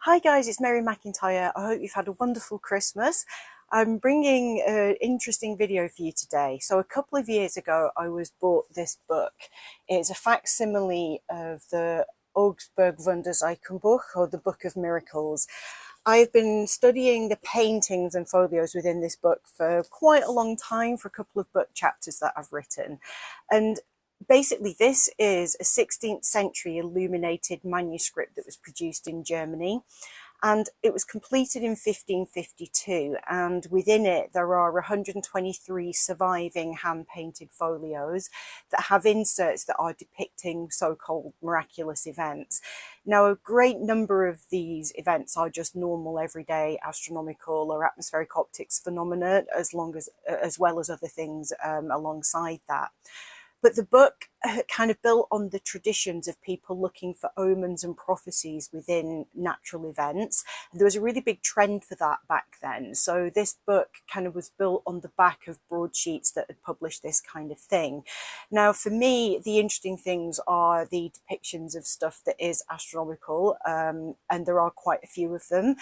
Hi guys, it's Mary McIntyre. I hope you've had a wonderful Christmas. I'm bringing an interesting video for you today. So a couple of years ago, I was bought this book. It's a facsimile of the Augsburg Wunderzeichenbuch, or the Book of Miracles. I've been studying the paintings and folios within this book for quite a long time, for a couple of book chapters that I've written. And basically, this is a 16th century illuminated manuscript that was produced in Germany, and it was completed in 1552, and within it there are 123 surviving hand-painted folios that have inserts that are depicting so-called miraculous events. Now, a great number of these events are just normal everyday astronomical or atmospheric optics phenomena, as well as other things alongside that. But the book kind of built on the traditions of people looking for omens and prophecies within natural events. And there was a really big trend for that back then. So this book kind of was built on the back of broadsheets that had published this kind of thing. Now, for me, the interesting things are the depictions of stuff that is astronomical, and there are quite a few of them.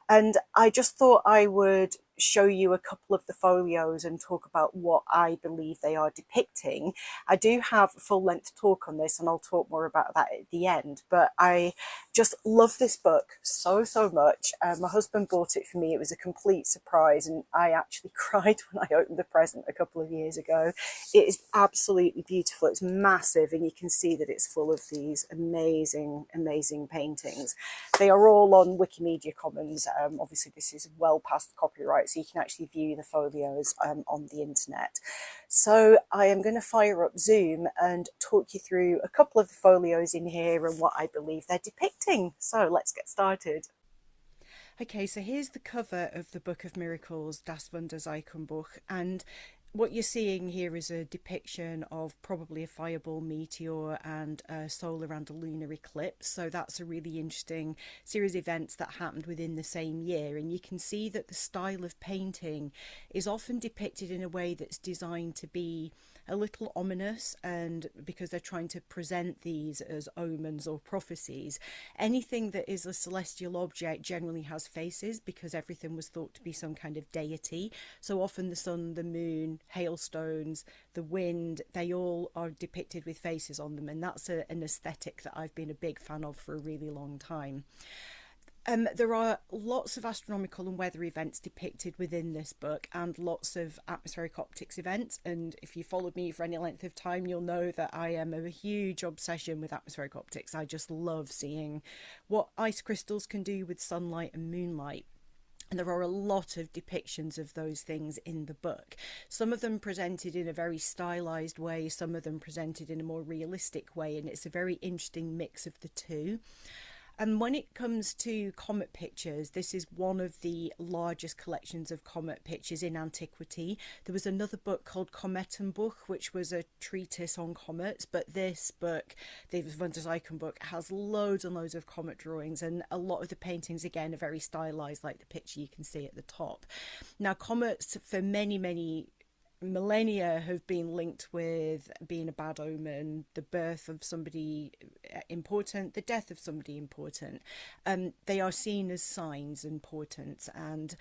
And I just thought I would show you a couple of the folios and talk about what I believe they are depicting. I do have a full-length talk on this, and I'll talk more about that at the end, but I just love this book so much. My husband bought it for me. It was a complete surprise, and I actually cried when I opened the present a couple of years ago. It is absolutely beautiful. It's massive, and you can see that it's full of these amazing paintings. They are all on Wikimedia Commons. Obviously this is well past copyright, so you can actually view the folios on the internet. So I am going to fire up Zoom and talk you through a couple of the folios in here and what I believe they're depicting. So let's get started. Okay, so here's the cover of the Book of Miracles, Das Wunderzeichenbuch, and what you're seeing here is a depiction of probably a fireball meteor and a solar and a lunar eclipse. So that's a really interesting series of events that happened within the same year. And you can see that the style of painting is often depicted in a way that's designed to be a little ominous, and because they're trying to present these as omens or prophecies. Anything that is a celestial object generally has faces, because everything was thought to be some kind of deity. So often the sun, the moon, hailstones, the wind, they all are depicted with faces on them, and that's an aesthetic that I've been a big fan of for a really long time. There are lots of astronomical and weather events depicted within this book, and lots of atmospheric optics events. And if you followed me for any length of time, you'll know that I am a huge obsession with atmospheric optics. I just love seeing what ice crystals can do with sunlight and moonlight. And there are a lot of depictions of those things in the book. Some of them presented in a very stylized way, some of them presented in a more realistic way, and it's a very interesting mix of the two. And when it comes to comet pictures, this is one of the largest collections of comet pictures in antiquity. There was another book called Kometenbuch, which was a treatise on comets, but this book, the Wunderzeichenbuch, has loads and loads of comet drawings, and a lot of the paintings, again, are very stylized, like the picture you can see at the top. Now, comets, for many millennia, have been linked with being a bad omen, the birth of somebody important, the death of somebody important. They are seen as signs and portents, and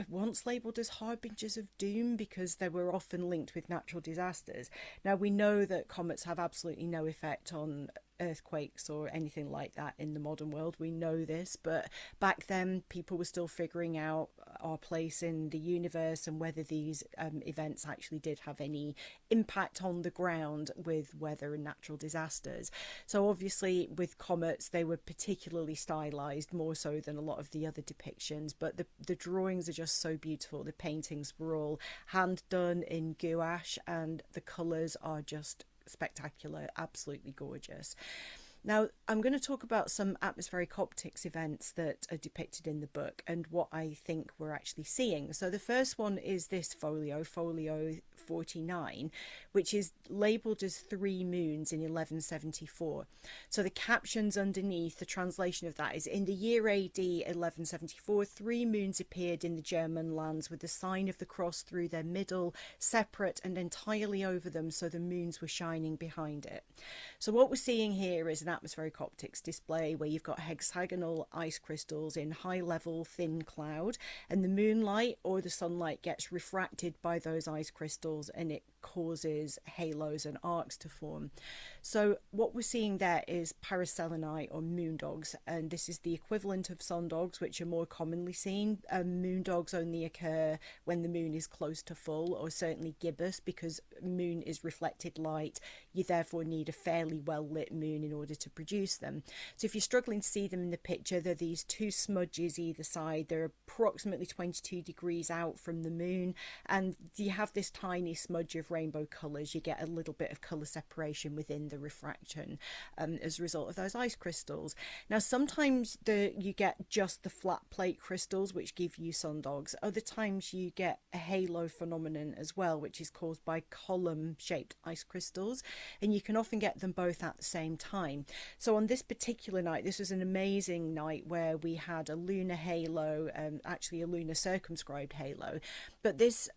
once labelled as harbingers of doom, because they were often linked with natural disasters. Now, we know that comets have absolutely no effect on earthquakes or anything like that in the modern world. We know this, but back then people were still figuring out our place in the universe and whether these events actually did have any impact on the ground with weather and natural disasters. So obviously with comets, they were particularly stylized, more so than a lot of the other depictions, but the drawings are just so beautiful. The paintings were all hand done in gouache, and the colors are just spectacular, absolutely gorgeous. Now, I'm going to talk about some atmospheric optics events that are depicted in the book and what I think we're actually seeing. So the first one is this folio 49, which is labelled as 3 moons in 1174. So the captions underneath, the translation of that is, in the year AD 1174, 3 moons appeared in the German lands with the sign of the cross through their middle, separate and entirely over them, so the moons were shining behind it. So what we're seeing here is an atmospheric optics display where you've got hexagonal ice crystals in high level thin cloud, and the moonlight or the sunlight gets refracted by those ice crystals and it causes halos and arcs to form. So what we're seeing there is paraselenite or moon dogs, and this is the equivalent of sun dogs, which are more commonly seen. Moon dogs only occur when the moon is close to full, or certainly gibbous, because moon is reflected light. You therefore need a fairly well lit moon in order to produce them. So if you're struggling to see them in the picture, they're these two smudges either side. They're approximately 22 degrees out from the moon, and you have this tiny smudge of rainbow colours. You get a little bit of colour separation within the refraction as a result of those ice crystals. Now sometimes you get just the flat plate crystals, which give you sun dogs. Other times you get a halo phenomenon as well, which is caused by column shaped ice crystals, and you can often get them both at the same time. So on this particular night, this was an amazing night where we had a lunar halo, actually a lunar circumscribed halo, but this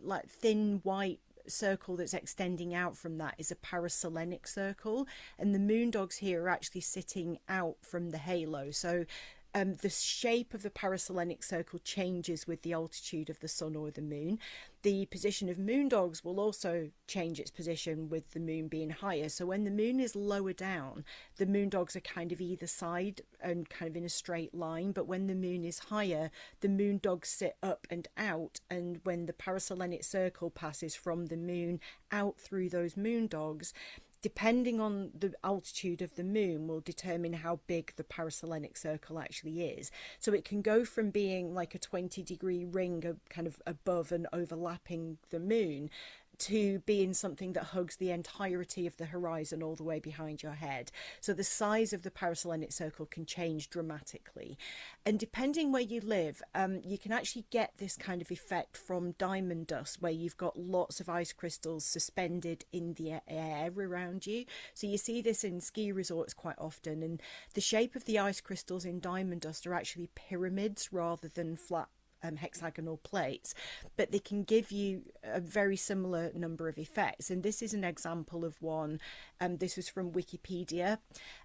like thin white circle that's extending out from that is a paraselenic circle, and the moon dogs here are actually sitting out from the halo. So the shape of the paraselenic circle changes with the altitude of the sun or the moon. The position of moon dogs will also change its position with the moon being higher. So when the moon is lower down, the moon dogs are kind of either side and kind of in a straight line. But when the moon is higher, the moon dogs sit up and out. And when the paraselenic circle passes from the moon out through those moon dogs, depending on the altitude of the moon will determine how big the paraselenic circle actually is. So it can go from being like a 20-degree ring kind of above and overlapping the moon to being something that hugs the entirety of the horizon all the way behind your head. So the size of the paraselenic circle can change dramatically. And depending where you live, you can actually get this kind of effect from diamond dust, where you've got lots of ice crystals suspended in the air around you. So you see this in ski resorts quite often, and the shape of the ice crystals in diamond dust are actually pyramids rather than flat hexagonal plates, but they can give you a very similar number of effects. And this is an example of one. This was from Wikipedia,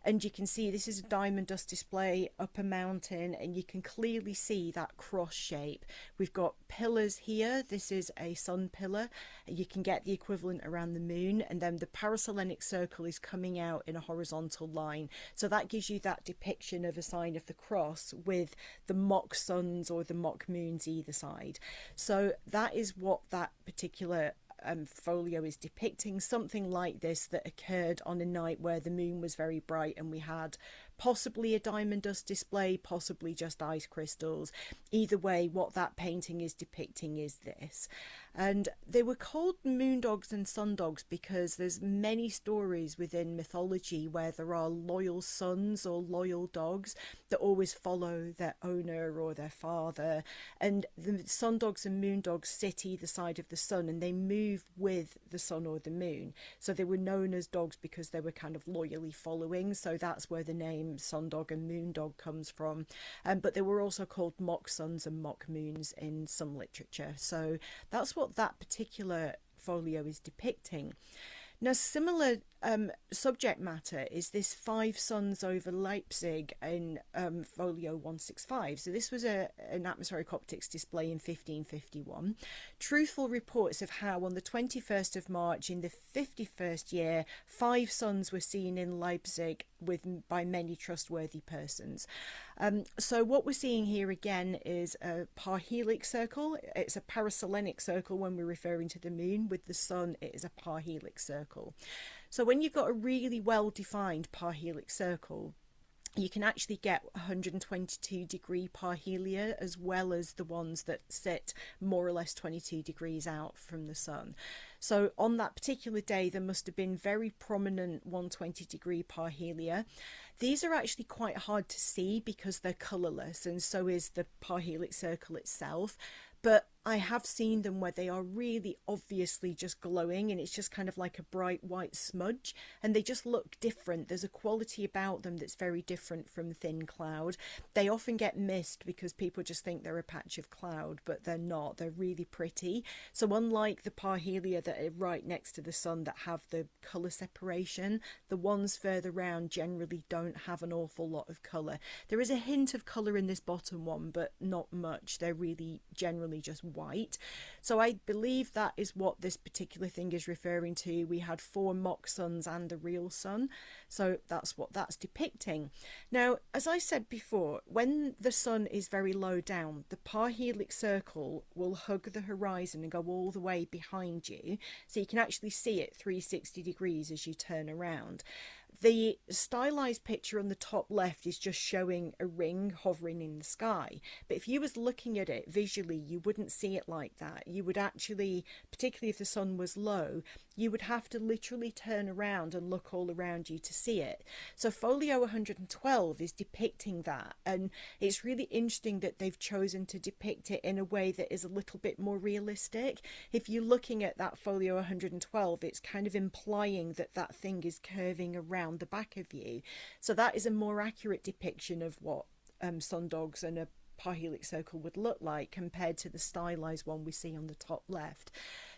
and you can see this is a diamond dust display up a mountain, and you can clearly see that cross shape. We've got pillars here. This is a sun pillar. You can get the equivalent around the moon, and then the paraselenic circle is coming out in a horizontal line. So that gives you that depiction of a sign of the cross with the mock suns or the mock moon either side. So that is what that particular folio is depicting, something like this that occurred on a night where the moon was very bright and we had possibly a diamond dust display, possibly just ice crystals. Either way, what that painting is depicting is this. And they were called moon dogs and sun dogs because there's many stories within mythology where there are loyal sons or loyal dogs that always follow their owner or their father, and the sun dogs and moon dogs sit either side of the sun and they move with the sun or the moon. So they were known as dogs because they were kind of loyally following, so that's where the name sun dog and moon dog comes from. But they were also called mock suns and mock moons in some literature. So that's what that particular folio is depicting. Now, similar subject matter is this Five Suns over Leipzig in folio 165. So this was an atmospheric optics display in 1551. Truthful reports of how on the 21st of March in the 51st year, 5 suns were seen in Leipzig by many trustworthy persons. So what we're seeing here again is a parhelix circle. It's a paraselenic circle when we're referring to the moon. With the sun, it is a parhelix circle. So when you've got a really well-defined parhelix circle, you can actually get 122 degree parhelia as well as the ones that sit more or less 22 degrees out from the sun. So on that particular day, there must have been very prominent 120 degree parhelia. These are actually quite hard to see because they're colourless, and so is the parhelix circle itself. But I have seen them where they are really obviously just glowing and it's just kind of like a bright white smudge, and they just look different. There's a quality about them that's very different from thin cloud. They often get missed because people just think they're a patch of cloud, but they're not. They're really pretty. So unlike the parhelia that are right next to the sun that have the colour separation, the ones further round generally don't have an awful lot of colour. There is a hint of colour in this bottom one, but not much. They're really generally just white. So I believe that is what this particular thing is referring to. We had 4 mock suns and a real sun, so that's what that's depicting. Now, as I said before, when the sun is very low down, the parhelic circle will hug the horizon and go all the way behind you, so you can actually see it 360 degrees as you turn around. The stylized picture on the top left is just showing a ring hovering in the sky, but if you was looking at it visually, you wouldn't see it like that. You would actually, particularly if the sun was low, you would have to literally turn around and look all around you to see it. So folio 112 is depicting that, and it's really interesting that they've chosen to depict it in a way that is a little bit more realistic. If you're looking at that folio 112, it's kind of implying that that thing is curving around the back of you. So that is a more accurate depiction of what sundogs and a parhelic circle would look like compared to the stylized one we see on the top left.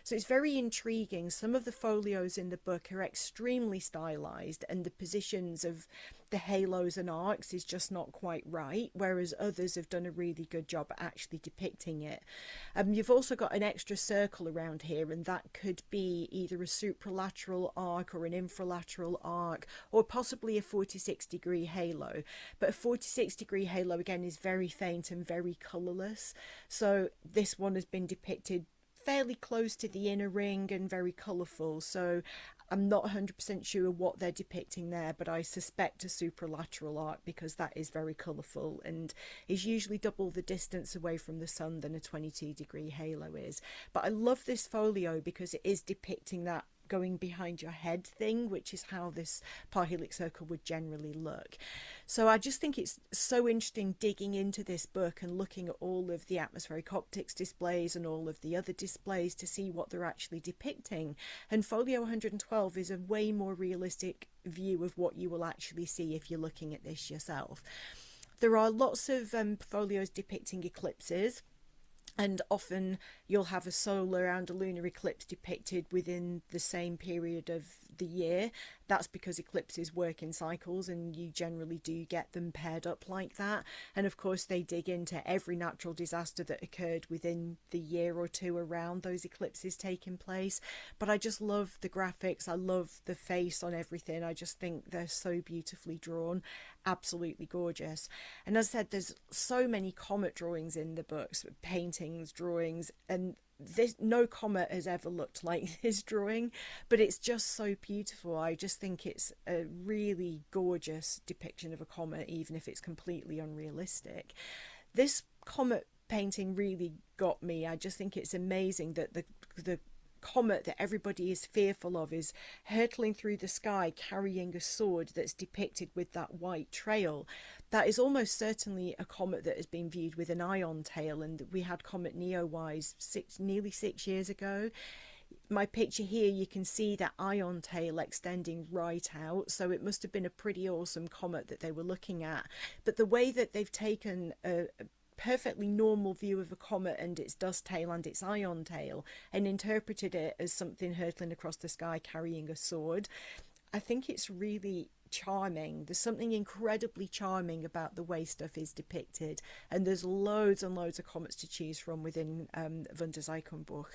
So it's very intriguing. Some of the folios in the book are extremely stylized, and the positions of the halos and arcs is just not quite right, whereas others have done a really good job at actually depicting it. You've also got an extra circle around here, and that could be either a supralateral arc or an infralateral arc, or possibly a 46-degree halo. But a 46-degree halo again is very faint and very colourless, so this one has been depicted fairly close to the inner ring and very colourful. So I'm not 100% sure what they're depicting there, but I suspect a supralateral arc because that is very colourful and is usually double the distance away from the sun than a 22-degree halo is. But I love this folio because it is depicting that going behind your head thing, which is how this parhelic circle would generally look. So I just think it's so interesting digging into this book and looking at all of the atmospheric optics displays and all of the other displays to see what they're actually depicting. And folio 112 is a way more realistic view of what you will actually see if you're looking at this yourself. There are lots of folios depicting eclipses, and often you'll have a solar and a lunar eclipse depicted within the same period of the year. That's because eclipses work in cycles, and you generally do get them paired up like that. And of course they dig into every natural disaster that occurred within the year or two around those eclipses taking place. But I just love the graphics, I love the face on everything. I just think they're so beautifully drawn, absolutely gorgeous. And as I said, there's so many comet drawings in the books, paintings, drawings, and no comet has ever looked like this drawing, but it's just so beautiful. I just think it's a really gorgeous depiction of a comet, even if it's completely unrealistic. This comet painting really got me. I just think it's amazing that the comet that everybody is fearful of is hurtling through the sky carrying a sword that's depicted with that white trail. That is almost certainly a comet that has been viewed with an ion tail, and we had Comet Neowise nearly 6 years ago. My picture here, you can see that ion tail extending right out, so it must have been a pretty awesome comet that they were looking at. But the way that they've taken a perfectly normal view of a comet and its dust tail and its ion tail and interpreted it as something hurtling across the sky carrying a sword, I think it's really charming. There's something incredibly charming about the way stuff is depicted, and there's loads and loads of comets to choose from within Wunderzeichenbuch.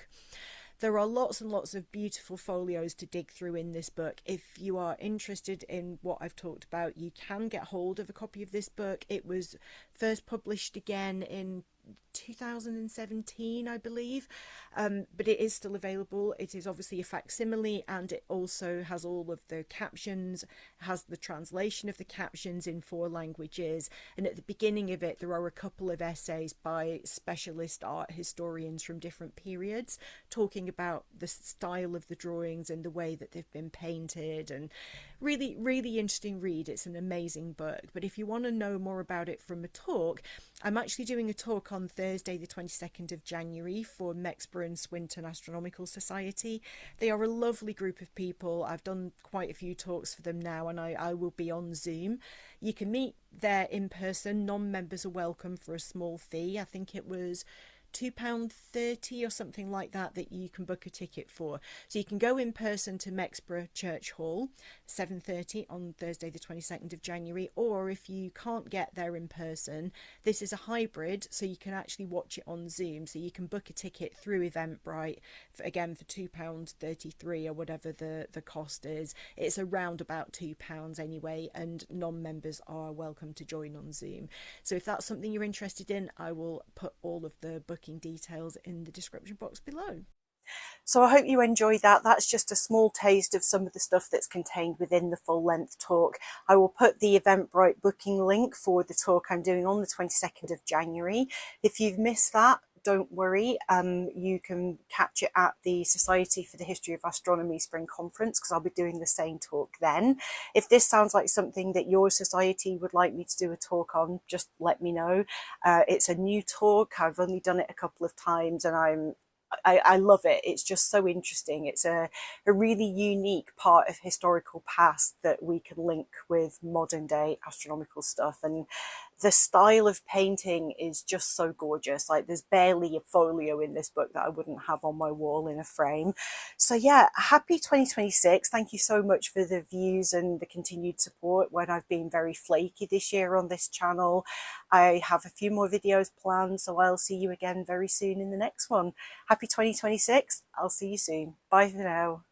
There are lots and lots of beautiful folios to dig through in this book. If you are interested in what I've talked about, you can get hold of a copy of this book. It was first published again in 2017, I believe, but it is still available. It is obviously a facsimile, and it also has all of the captions, has the translation of the captions in 4 languages, and at the beginning of it there are a couple of essays by specialist art historians from different periods talking about the style of the drawings and the way that they've been painted, and really, really interesting read. It's an amazing book. But if you want to know more about it from a talk, I'm actually doing a talk on Thursday Thursday the 22nd of January for Mexborough and Swinton Astronomical Society. They are a lovely group of people. I've done quite a few talks for them now, and I will be on Zoom. You can meet there in person. Non-members are welcome for a small fee. I think it was £2.30 or something like that you can book a ticket for. So you can go in person to Mexborough Church Hall, 7:30 on Thursday the 22nd of January, or if you can't get there in person, this is a hybrid, so you can actually watch it on Zoom. So you can book a ticket through EventBrite, again for £2.33 or whatever the cost is. It's around about £2 anyway, and non-members are welcome to join on Zoom. So if that's something you're interested in, I will put all of the booking details in the description box below. So I hope you enjoyed that. That's just a small taste of some of the stuff that's contained within the full-length talk. I will put the EventBrite booking link for the talk I'm doing on the 22nd of January. If you've missed that, don't worry, you can catch it at the Society for the History of Astronomy Spring Conference, because I'll be doing the same talk then. If this sounds like something that your society would like me to do a talk on, just let me know. It's a new talk. I've only done it a couple of times, and I love it. It's just so interesting. It's a really unique part of historical past that we can link with modern day astronomical stuff. And the style of painting is just so gorgeous. Like, there's barely a folio in this book that I wouldn't have on my wall in a frame. So yeah, happy 2026. Thank you so much for the views and the continued support when I've been very flaky this year on this channel. I have a few more videos planned, so I'll see you again very soon in the next one. Happy 2026. I'll see you soon. Bye for now.